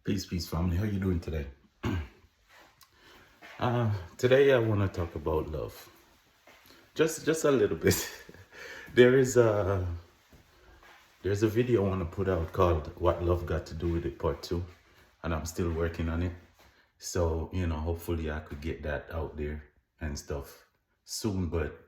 Peace, family. How you doing today? Today I want to talk about love. Just a little bit. there is a there's a video I want to put out called "What Love Got to Do with It" Part Two, and I'm still working on it. So hopefully I could get that out there and stuff soon. But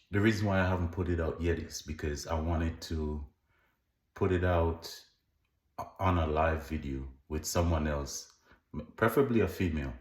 the reason why I haven't put it out yet is because I wanted to put it out on a live video with someone else, preferably a female,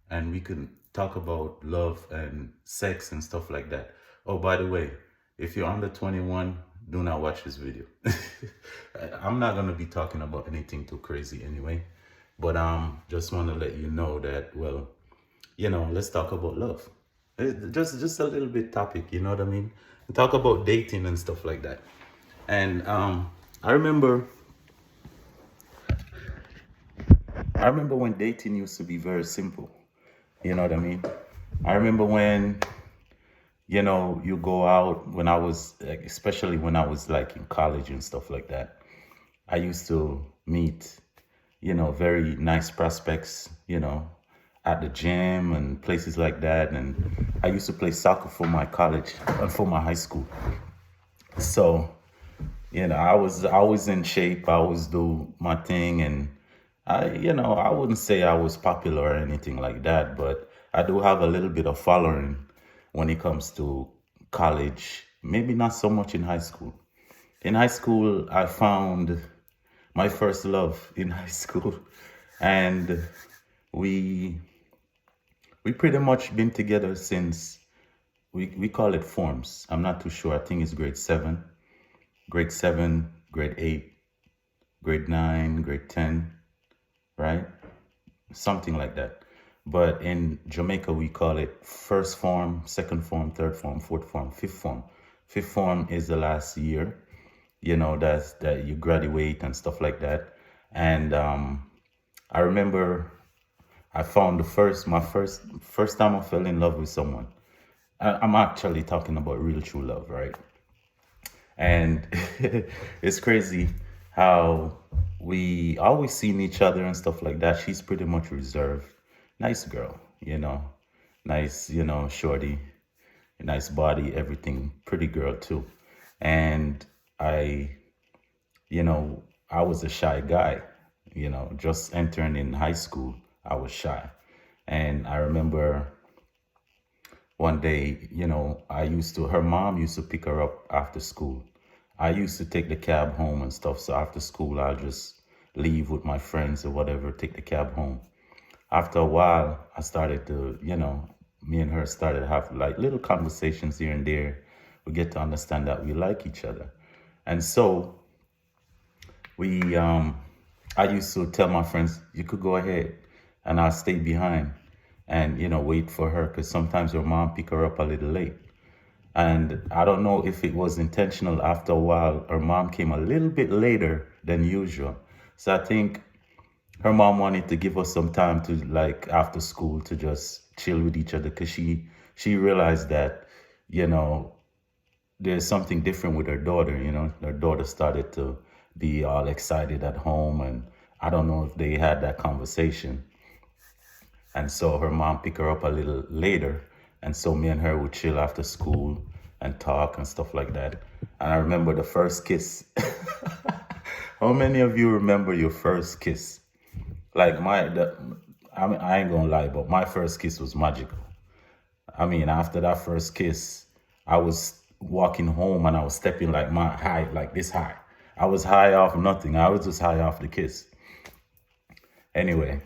and we can talk about love and sex and stuff like that. Oh, by the way, if you're under 21, do not watch this video. I'm not gonna be talking about anything too crazy anyway, but just want to let you know that let's talk about love. Just a little bit topic, you know what I mean? Talk about dating and stuff like that. And I remember I remember when dating used to be very simple. You know what I mean? I remember when, you go out when I was, like, especially when I was like in college and stuff like that. I used to meet, very nice prospects, at the gym and places like that. And I used to play soccer for my college and for my high school. So, I was always in shape. I always do my thing, and I wouldn't say I was popular or anything like that, but I do have a little bit of following when it comes to college. Maybe not so much in high school. In high school, I found my first love in high school, and we we pretty much been together since we call it forms. I'm not too sure. I think it's grade 7, grade 8, grade 9, grade 10, right? Something like that. But in Jamaica, we call it first form, second form, third form, fourth form, fifth form. Fifth form is the last year, that you graduate and stuff like that. And I remember I found my first time I fell in love with someone. I'm actually talking about real true love, right? And it's crazy how we always seen each other and stuff like that. She's pretty much reserved. Nice girl, nice, shorty, nice body, everything. Pretty girl too. And I, I was a shy guy, just entering in high school. I was shy. And I remember one day, her mom used to pick her up after school. I used to take the cab home and stuff. So after school, I'll just leave with my friends or whatever, take the cab home. After a while, I started to, me and her started to have like little conversations here and there. We get to understand that we like each other. And so I used to tell my friends, you could go ahead and I'll stay behind and, wait for her because sometimes her mom pick her up a little late. And I don't know if it was intentional. After a while, her mom came a little bit later than usual. So I think her mom wanted to give us some time to, like, after school to just chill with each other because she realized that, you know, there's something different with her daughter. Her daughter started to be all excited at home, and I don't know if they had that conversation. And so her mom picked her up a little later. And so me and her would chill after school and talk and stuff like that. And I remember the first kiss. How many of you remember your first kiss? Like I ain't gonna lie, but my first kiss was magical. I mean, after that first kiss, I was walking home and I was stepping like my high, like this high. I was high off nothing. I was just high off the kiss. Anyway,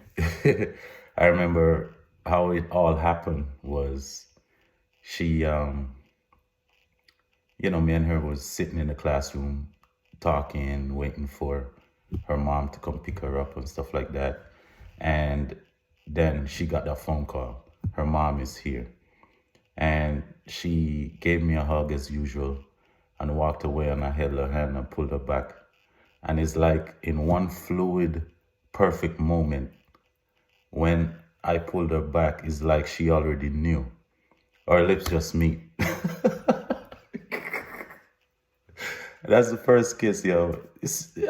I remember how it all happened was she, me and her was sitting in the classroom talking, waiting for her mom to come pick her up and stuff like that. And then she got that phone call. Her mom is here. And she gave me a hug as usual and walked away, and I held her hand and pulled her back. And it's like in one fluid, perfect moment, when I pulled her back, it's like she already knew. Our lips just meet. That's the first kiss, yo.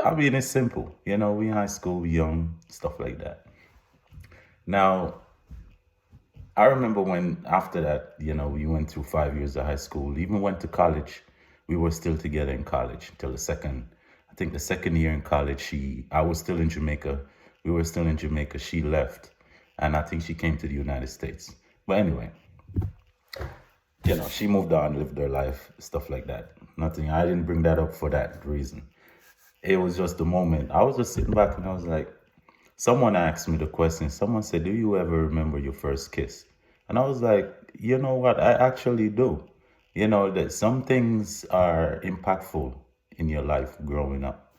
I mean, it's simple. We in high school, we young, stuff like that. Now, I remember when after that, we went through 5 years of high school, even went to college. We were still together in college till I think the second year in college, I was still in Jamaica. We were still in Jamaica. She left, and I think she came to the United States. But anyway, she moved on, lived her life, stuff like that. Nothing. I didn't bring that up for that reason. It was just the moment. I was just sitting back and I was like, someone asked me the question. Someone said, "Do you ever remember your first kiss?" And I was like, you know what? I actually do. That some things are impactful in your life growing up.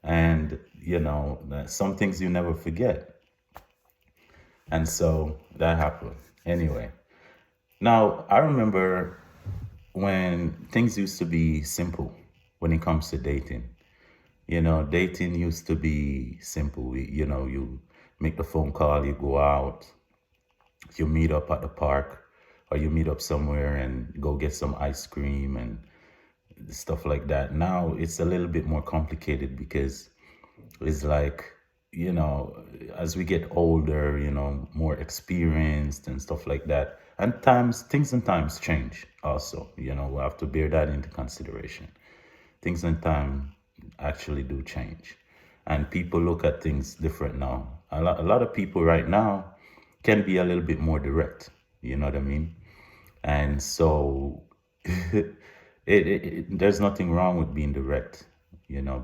And, that some things you never forget. And so that happened. Anyway, now I remember when things used to be simple when it comes to dating. Dating used to be simple. You make the phone call, you go out, you meet up at the park, or you meet up somewhere and go get some ice cream and stuff like that. Now it's a little bit more complicated because it's like, as we get older, more experienced and stuff like that. And things and times change also. We have to bear that into consideration. Things and time actually do change. And people look at things different now. A lot of people right now can be a little bit more direct. You know what I mean? And so there's nothing wrong with being direct,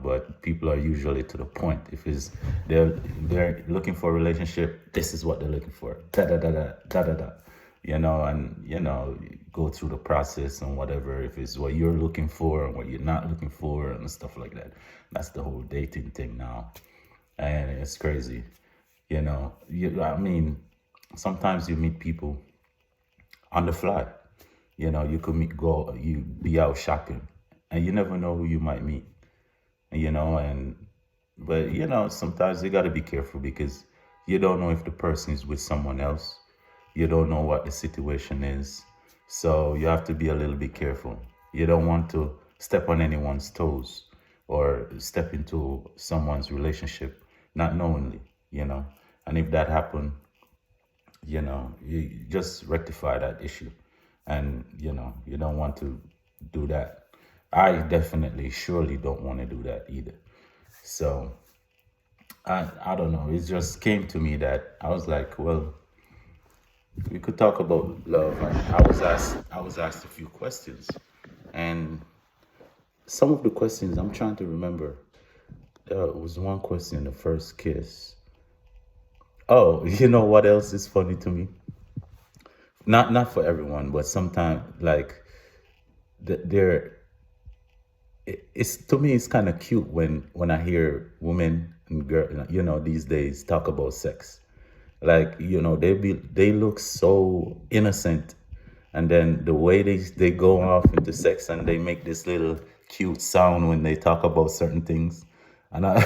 but people are usually to the point. If it's they're looking for a relationship, this is what they're looking for. Da da da da da da da. And go through the process and whatever, if it's what you're looking for and what you're not looking for and stuff like that. That's the whole dating thing now. And it's crazy. I mean, sometimes you meet people on the fly. You could you be out shopping, and you never know who you might meet. But sometimes you got to be careful because you don't know if the person is with someone else. You don't know what the situation is. So you have to be a little bit careful. You don't want to step on anyone's toes or step into someone's relationship not knowingly. And if that happened, you just rectify that issue. And, you don't want to do that. I definitely, surely don't want to do that either. So I don't know. It just came to me that I was like, well, we could talk about love. And I was asked a few questions. And some of the questions I'm trying to remember. There was one question, the first kiss. Oh, you know what else is funny to me? Not for everyone, but sometimes like there it's to me it's kind of cute when I hear women and girl these days talk about sex. Like they look so innocent, and then the way they go off into sex and they make this little cute sound when they talk about certain things. And I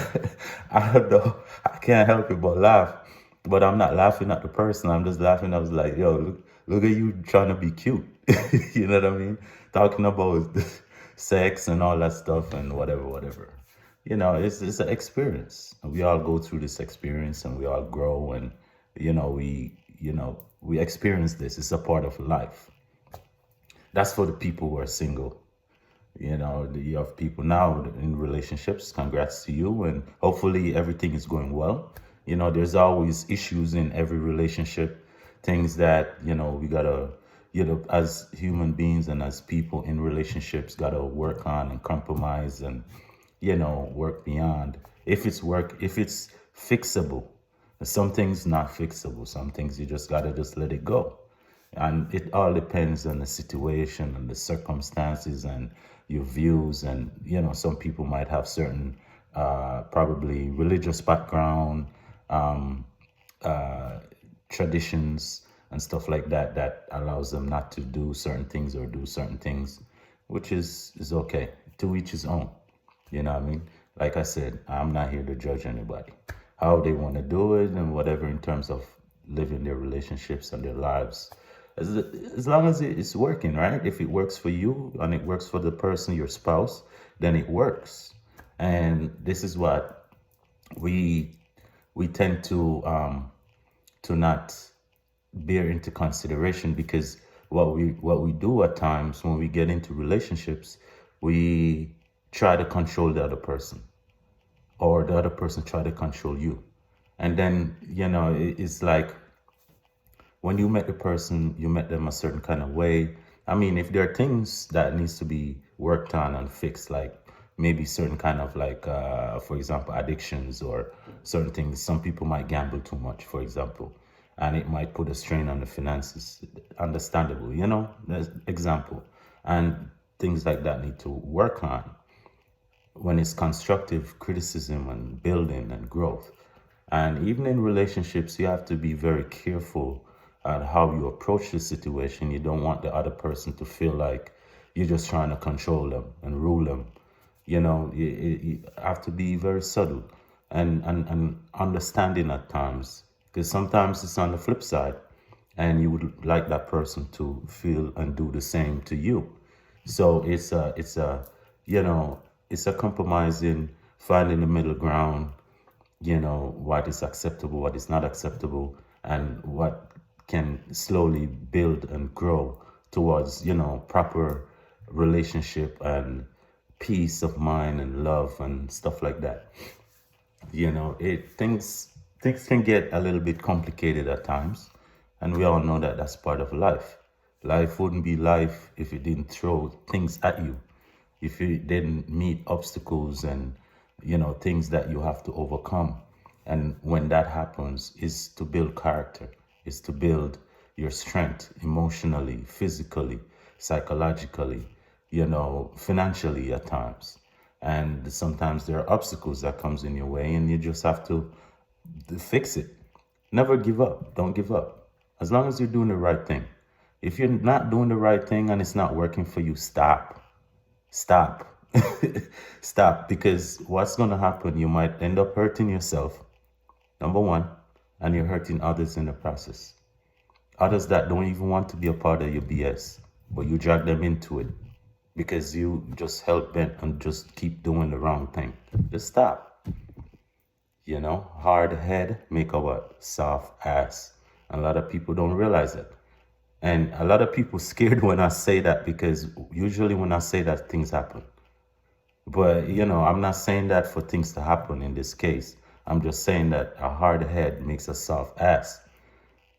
I don't know, I can't help it but laugh. But I'm not laughing at the person, I'm just laughing. I was like, yo, look at you trying to be cute. You know what I mean? Talking about sex and all that stuff and whatever. It's an experience. We all go through this experience and we all grow, and we experience this. It's a part of life. That's for the people who are single. You have people now in relationships. Congrats to you, and hopefully everything is going well. There's always issues in every relationship, things that we gotta, as human beings and as people in relationships, gotta work on and compromise and work beyond. If it's fixable. Some things not fixable. Some things you just gotta just let it go. And it all depends on the situation and the circumstances and your views. And some people might have certain probably religious background, um, traditions and stuff like that that allows them not to do certain things or do certain things, which is okay. To each his own. You know what I mean? Like I said, I'm not here to judge anybody. How they want to do it and whatever in terms of living their relationships and their lives. As long as it's working, right? If it works for you and it works for the person, your spouse, then it works. And this is what we we tend to not bear into consideration, because what we do at times when we get into relationships, we try to control the other person, or the other person try to control you. And then, it's like, when you met the person, you met them a certain kind of way. I mean, if there are things that needs to be worked on and fixed, like maybe certain kind of, like, for example, addictions or certain things. Some people might gamble too much, for example, and it might put a strain on the finances. Understandable, There's example, and things like that need to work on when it's constructive criticism and building and growth. And even in relationships, you have to be very careful at how you approach the situation. You don't want the other person to feel like you're just trying to control them and rule them. You have to be very subtle and understanding at times, because sometimes it's on the flip side, and you would like that person to feel and do the same to you. So you know, it's a compromising, finding the middle ground, what is acceptable, what is not acceptable, and what can slowly build and grow towards, proper relationship and peace of mind and love and stuff like that. It things can get a little bit complicated at times, and we all know that that's part of life. Life wouldn't be life if it didn't throw things at you, if you didn't meet obstacles and things that you have to overcome. And when that happens, is to build character, is to build your strength emotionally, physically, psychologically, financially at times. And sometimes there are obstacles that comes in your way, and you just have to fix it. Never give up. Don't give up. As long as you're doing the right thing. If you're not doing the right thing and it's not working for you, stop. Stop. Stop. Because what's going to happen, you might end up hurting yourself, number one, and you're hurting others in the process. Others that don't even want to be a part of your BS, but you drag them into it because you just hell bent and just keep doing the wrong thing. Just stop. Hard head make a what? Soft ass. And a lot of people don't realize it. And a lot of people scared when I say that, because usually when I say that, things happen. But, I'm not saying that for things to happen in this case. I'm just saying that a hard head makes a soft ass.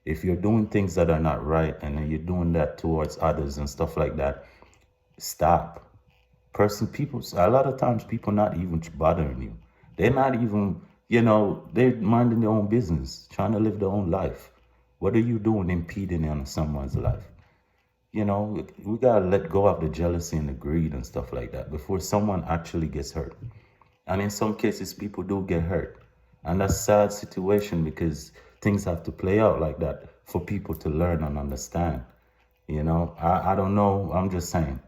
If you're doing things that are not right and then you're doing that towards others and stuff like that, stop. People, a lot of times people not even bothering you. They're not even, they're minding their own business, trying to live their own life. What are you doing impeding on someone's life? We gotta let go of the jealousy and the greed and stuff like that before someone actually gets hurt. And in some cases, people do get hurt. And that's a sad situation, because things have to play out like that for people to learn and understand. I don't know. I'm just saying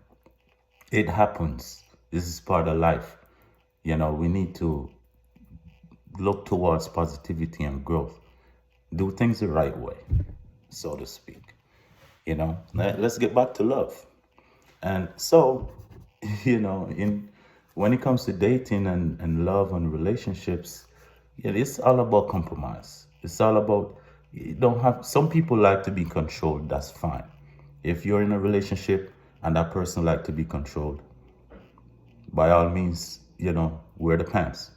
it happens. This is part of life. We need to look towards positivity and growth. Do things the right way, so to speak. Let's get back to love. And so, in when it comes to dating and love and relationships, it's all about compromise. It's all about, you don't have, some people like to be controlled, that's fine. If you're in a relationship and that person like to be controlled, by all means, wear the pants.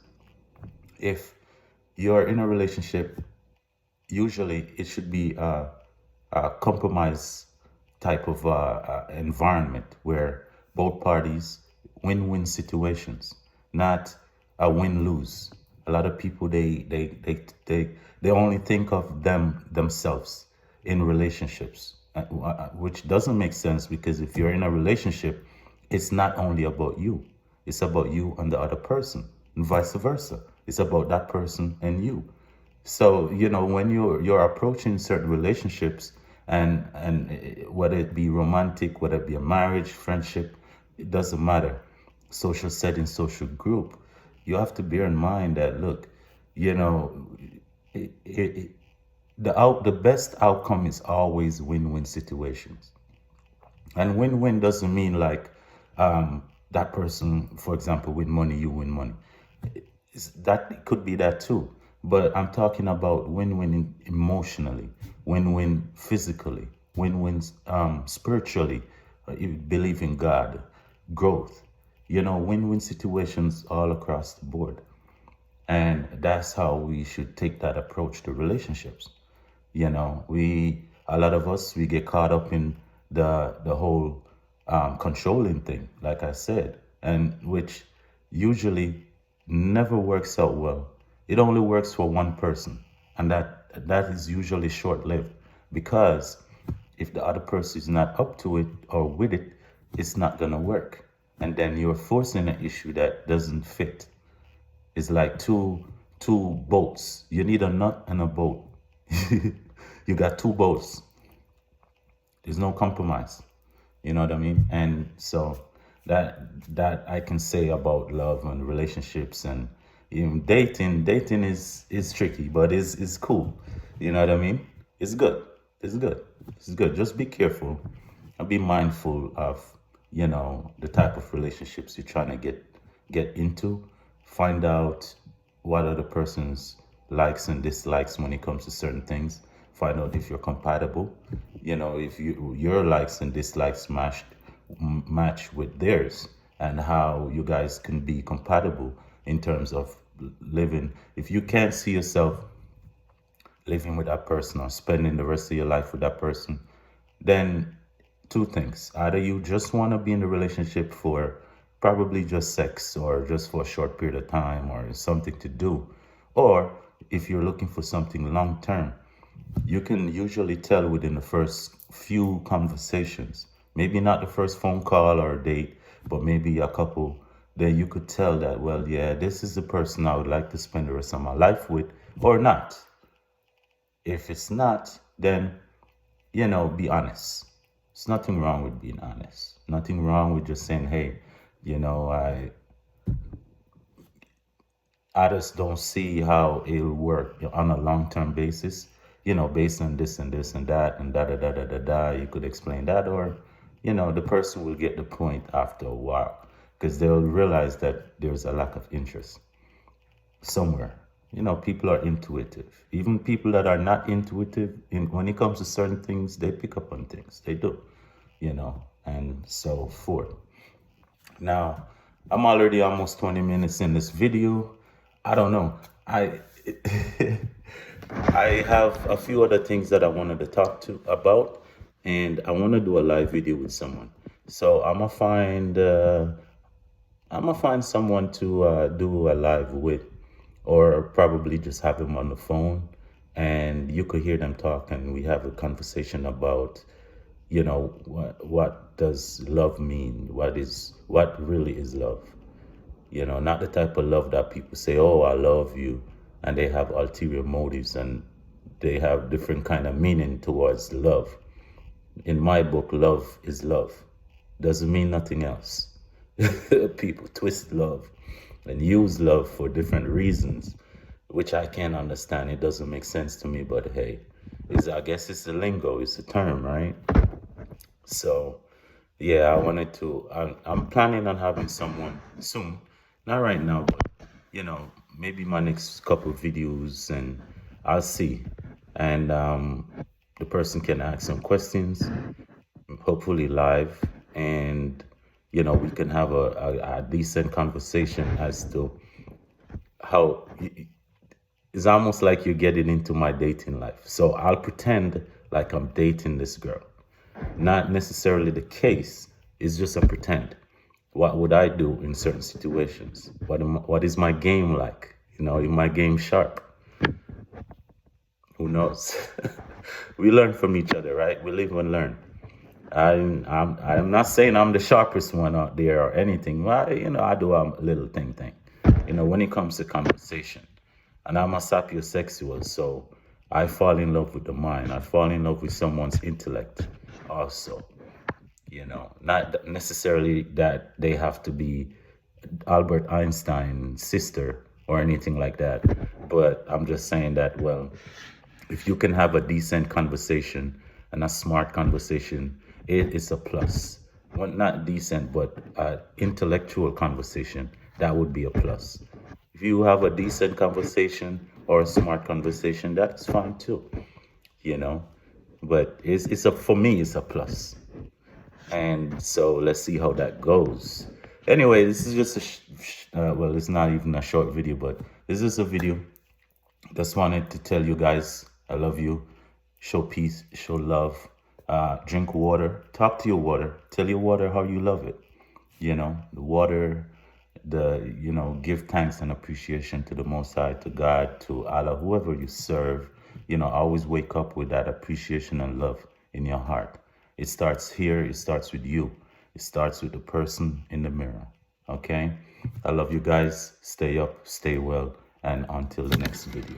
If you're in a relationship, usually it should be a compromise type of environment where both parties win-win situations, not a win-lose. A lot of people, they only think of themselves in relationships, which doesn't make sense, because if you're in a relationship, it's not only about you, it's about you and the other person, and vice versa. It's about that person and you. So, when you're approaching certain relationships, and whether it be romantic, whether it be a marriage, friendship, it doesn't matter, social setting, social group, you have to bear in mind that, look, it, it, the best outcome is always win-win situations. And win-win doesn't mean like that person, for example, win money, you win money. That it could be that too. But I'm talking about win-win emotionally, win-win physically, win-win spiritually. You believe in God, growth. Win-win situations all across the board. And that's how we should take that approach to relationships. A lot of us, we get caught up in the whole controlling thing, like I said, and which usually never works out well. It only works for one person, and that is usually short-lived, because if the other person is not up to it or with it, it's not gonna work, and then you're forcing an issue that doesn't fit. It's like two boats. You need a nut and a boat. You got two boats. There's no compromise. You know what I mean? And so that I can say about love and relationships, and even dating. Dating is tricky, but it's cool. You know what I mean? It's good. It's good. It's good. Just be careful and be mindful of the type of relationships you're trying to get into. Find out what other person's likes and dislikes when it comes to certain things. Find out if you're compatible. If your likes and dislikes match with theirs, and how you guys can be compatible in terms of living. If you can't see yourself living with that person or spending the rest of your life with that person, then two things. Either you just want to be in the relationship for probably just sex, or just for a short period of time, or something to do. Or if you're looking for something long term, you can usually tell within the first few conversations, maybe not the first phone call or date, but maybe a couple. Then you could tell that, well, yeah, this is the person I would like to spend the rest of my life with, or not. If it's not, then, be honest. There's nothing wrong with being honest. Nothing wrong with just saying, hey, I just don't see how it'll work on a long-term basis, based on this and this and that and da da da da da da. You could explain that, or, the person will get the point after a while, because they'll realize that there's a lack of interest somewhere. People are intuitive. Even people that are not intuitive, when it comes to certain things, they pick up on things. They do, and so forth. Now, I'm already almost 20 minutes in this video. I don't know. I I have a few other things that I wanted to talk to about, and I want to do a live video with someone. So I'm gonna find someone to do a live with, or probably just have them on the phone, and you could hear them talk, and we have a conversation about, what does love mean? What really is love? Not the type of love that people say, oh, I love you, and they have ulterior motives, and they have different kind of meaning towards love. In my book, love is love. Doesn't mean nothing else. People twist love and use love for different reasons, which I can't understand. It doesn't make sense to me, but hey, I guess it's the lingo, it's a term, right? So, yeah, I'm planning on having someone soon. Not right now, but, maybe my next couple of videos, and I'll see. And the person can ask some questions, hopefully live, and, we can have a decent conversation as to how it's almost like you're getting into my dating life. So I'll pretend like I'm dating this girl. Not necessarily the case. It's just a pretend. What would I do in certain situations? What is my game like? Is my game sharp? Who knows? We learn from each other, right? We live and learn. I'm not saying I'm the sharpest one out there or anything. Well, I do a little thing. When it comes to conversation. And I'm a sapiosexual, so I fall in love with the mind. I fall in love with someone's intellect also. Not necessarily that they have to be Albert Einstein's sister or anything like that. But I'm just saying that, well, if you can have a decent conversation and a smart conversation, it is a plus. well, not decent, but intellectual conversation, that would be a plus. If you have a decent conversation or a smart conversation, that's fine too, you know. But it's a for me, it's a plus. And so let's see how that goes. Anyway, this is just well, it's not even a short video, but this is a video. Just wanted to tell you guys I love you. Show peace, show love. Drink water. Talk to your water. Tell your water how you love it. You know, the water, give thanks and appreciation to the Most High, to God, to Allah, whoever you serve. Always wake up with that appreciation and love in your heart. It starts here. It starts with you. It starts with the person in the mirror. Okay? I love you guys. Stay up, stay well, and until the next video.